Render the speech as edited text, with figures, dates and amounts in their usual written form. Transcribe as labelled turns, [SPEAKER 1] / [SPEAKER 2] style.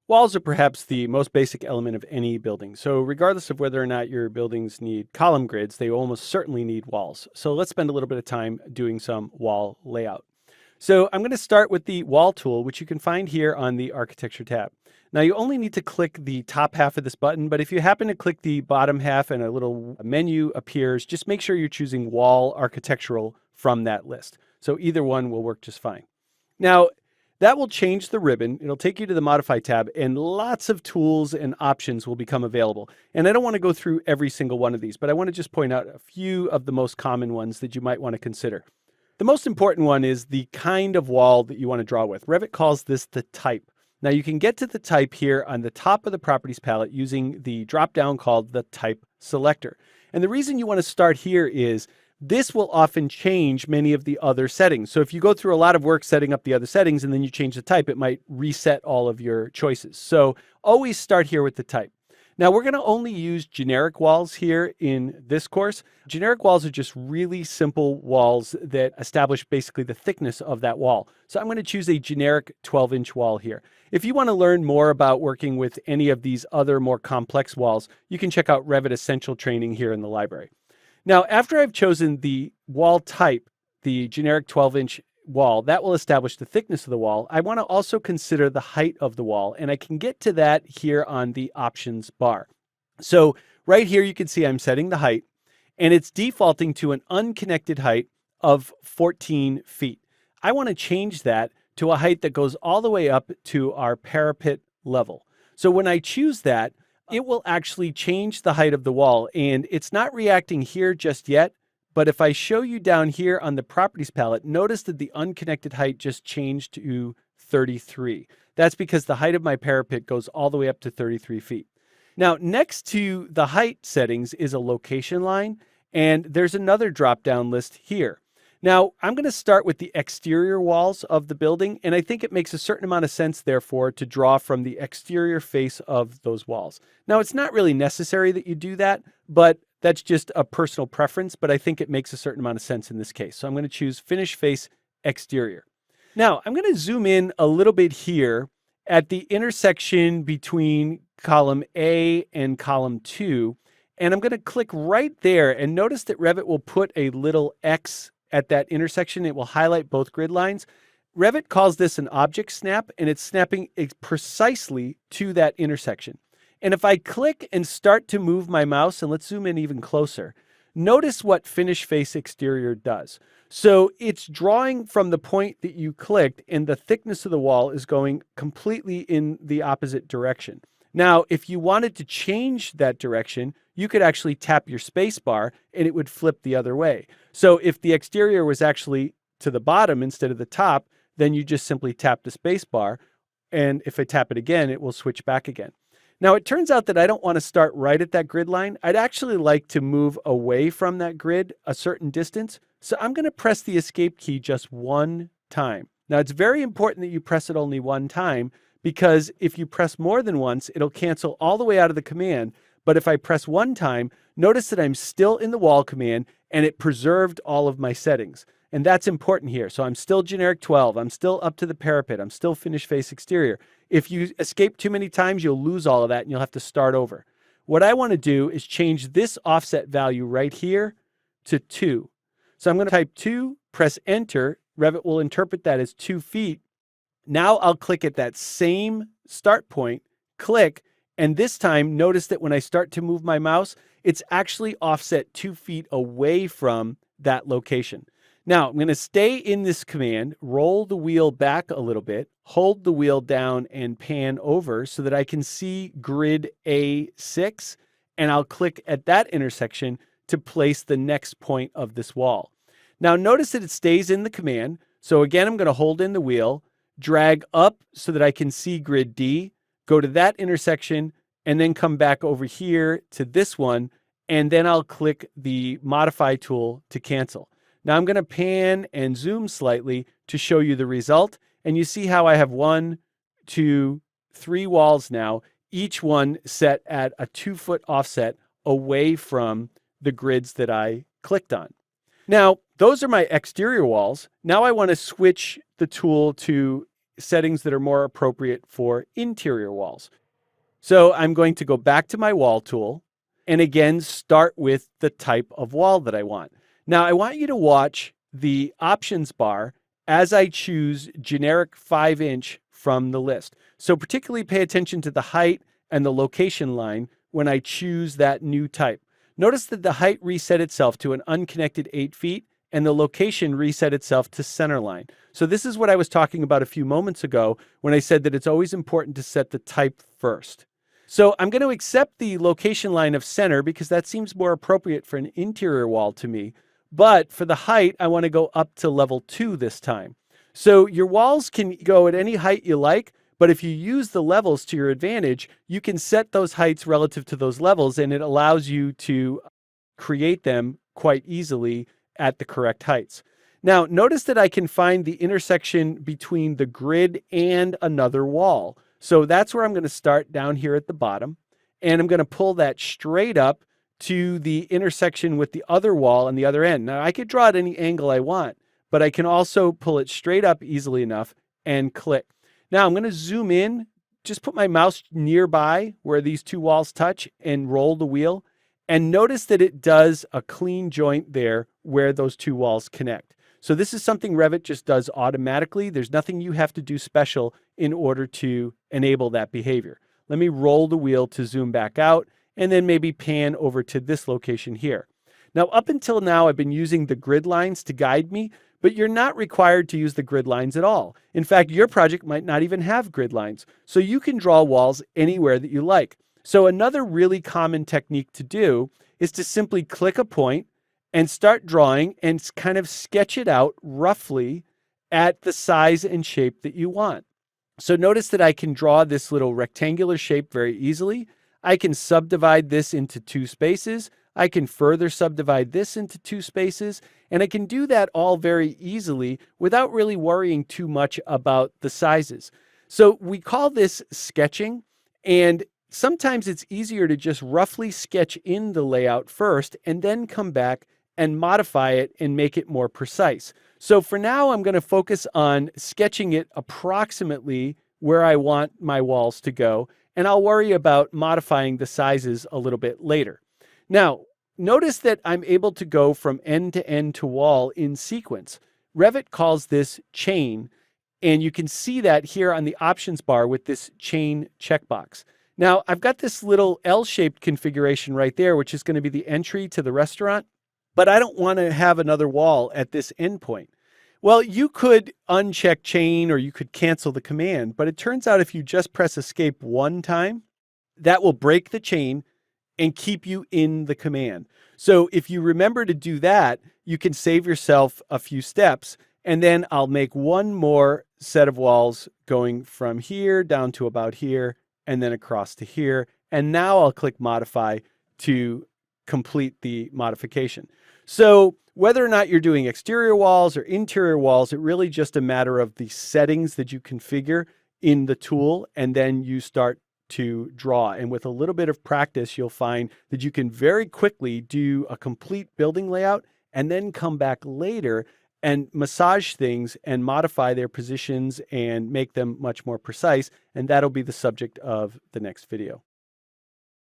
[SPEAKER 1] Walls are perhaps the most basic element of any building. So regardless of whether or not your buildings need column grids, they almost certainly need walls. So let's spend a little bit of time doing some wall layout. So I'm going to start with the wall tool, which you can find here on the architecture tab. Now you only need to click the top half of this button, but if you happen to click the bottom half and a little menu appears, just make sure you're choosing wall architectural from that list. So either one will work just fine. Now, that will change the ribbon. It'll take you to the Modify tab, and lots of tools and options will become available. And I don't want to go through every single one of these, but I want to just point out a few of the most common ones that you might want to consider. The most important one is the kind of wall that you want to draw with. Revit calls this the type. Now you can get to the type here on the top of the Properties palette using the drop-down called the Type Selector. And the reason you want to start here is this will often change many of the other settings. So if you go through a lot of work setting up the other settings and then you change the type, it might reset all of your choices. So always start here with the type. Now we're going to only use generic walls here in this course. Generic walls are just really simple walls that establish basically the thickness of that wall. So I'm going to choose a generic 12-inch wall here. If you want to learn more about working with any of these other more complex walls, you can check out Revit Essential Training here in the library. Now, after I've chosen the wall type, the generic 12-inch wall, that will establish the thickness of the wall. I want to also consider the height of the wall, and I can get to that here on the options bar. So right here, you can see I'm setting the height, and it's defaulting to an unconnected height of 14 feet. I want to change that to a height that goes all the way up to our parapet level. So when I choose that, it will actually change the height of the wall, and it's not reacting here just yet, but if I show you down here on the Properties palette, notice that the unconnected height just changed to 33. That's because the height of my parapet goes all the way up to 33 feet. Now, next to the height settings is a location line, and there's another drop-down list here. Now, I'm going to start with the exterior walls of the building, and I think it makes a certain amount of sense, therefore, to draw from the exterior face of those walls. Now, it's not really necessary that you do that, but that's just a personal preference, but I think it makes a certain amount of sense in this case. So I'm going to choose Finish Face Exterior. Now, I'm going to zoom in a little bit here at the intersection between column A and column 2, and I'm going to click right there, and notice that Revit will put a little X at that intersection. It will highlight both grid lines. Revit calls this an object snap, and it's snapping precisely to that intersection. And if I click and start to move my mouse, and let's zoom in even closer, notice what Finish Face Exterior does. So it's drawing from the point that you clicked, and the thickness of the wall is going completely in the opposite direction. Now, if you wanted to change that direction, you could actually tap your space bar and it would flip the other way. So if the exterior was actually to the bottom instead of the top, then you just simply tap the space bar. And if I tap it again, it will switch back again. Now, it turns out that I don't want to start right at that grid line. I'd actually like to move away from that grid a certain distance. So I'm going to press the Escape key just one time. Now, it's very important that you press it only one time, because if you press more than once, it'll cancel all the way out of the command. But if I press one time, notice that I'm still in the wall command and it preserved all of my settings. And that's important here. So I'm still generic 12. I'm still up to the parapet. I'm still Finish Face Exterior. If you escape too many times, you'll lose all of that and you'll have to start over. What I want to do is change this offset value right here to 2. So I'm going to type 2, press enter. Revit will interpret that as 2 feet. Now I'll click at that same start point, click, and this time notice that when I start to move my mouse, it's actually offset 2 feet away from that location. Now I'm going to stay in this command, roll the wheel back a little bit, hold the wheel down and pan over so that I can see grid A6, and I'll click at that intersection to place the next point of this wall. Now notice that it stays in the command. So again, I'm going to hold in the wheel, drag up so that I can see grid D, go to that intersection, and then come back over here to this one, and then I'll click the Modify tool to cancel. Now I'm going to pan and zoom slightly to show you the result, and you see how I have 1, 2, 3 walls now, each one set at a 2-foot offset away from the grids that I clicked on. Now, those are my exterior walls. Now I want to switch the tool to settings that are more appropriate for interior walls. So I'm going to go back to my wall tool and again start with the type of wall that I want. Now I want you to watch the options bar as I choose generic 5-inch from the list. So particularly pay attention to the height and the location line when I choose that new type. Notice that the height reset itself to an unconnected 8 feet and the location reset itself to center line. So this is what I was talking about a few moments ago when I said that it's always important to set the type first. So I'm going to accept the location line of center because that seems more appropriate for an interior wall to me. But for the height, I want to go up to level 2 this time. So your walls can go at any height you like, but if you use the levels to your advantage, you can set those heights relative to those levels, and it allows you to create them quite easily at the correct heights. Now, notice that I can find the intersection between the grid and another wall. So that's where I'm going to start down here at the bottom, and I'm going to pull that straight up to the intersection with the other wall on the other end. Now, I could draw at any angle I want, but I can also pull it straight up easily enough and click. Now, I'm going to zoom in, just put my mouse nearby where these two walls touch and roll the wheel, and notice that it does a clean joint there where those two walls connect. So this is something Revit just does automatically. There's nothing you have to do special in order to enable that behavior. Let me roll the wheel to zoom back out and then maybe pan over to this location here. Now, up until now, I've been using the grid lines to guide me, but you're not required to use the grid lines at all. In fact, your project might not even have grid lines, so you can draw walls anywhere that you like. So another really common technique to do is to simply click a point and start drawing and kind of sketch it out roughly at the size and shape that you want. So notice that I can draw this little rectangular shape very easily. I can subdivide this into 2 spaces. I can further subdivide this into 2 spaces, and I can do that all very easily without really worrying too much about the sizes. So we call this sketching, and sometimes it's easier to just roughly sketch in the layout first and then come back and modify it and make it more precise. So for now, I'm going to focus on sketching it approximately where I want my walls to go, and I'll worry about modifying the sizes a little bit later. Now, notice that I'm able to go from end to end to wall in sequence. Revit calls this chain, and you can see that here on the options bar with this chain checkbox. Now, I've got this little L-shaped configuration right there, which is going to be the entry to the restaurant, but I don't want to have another wall at this endpoint. Well, you could uncheck chain or you could cancel the command, but it turns out if you just press escape one time, that will break the chain and keep you in the command. So if you remember to do that, you can save yourself a few steps, and then I'll make one more set of walls going from here down to about here and then across to here. And now I'll click modify to complete the modification. So whether or not you're doing exterior walls or interior walls, it's really just a matter of the settings that you configure in the tool, and then you start to draw. And with a little bit of practice, you'll find that you can very quickly do a complete building layout and then come back later and massage things and modify their positions and make them much more precise. And that'll be the subject of the next video.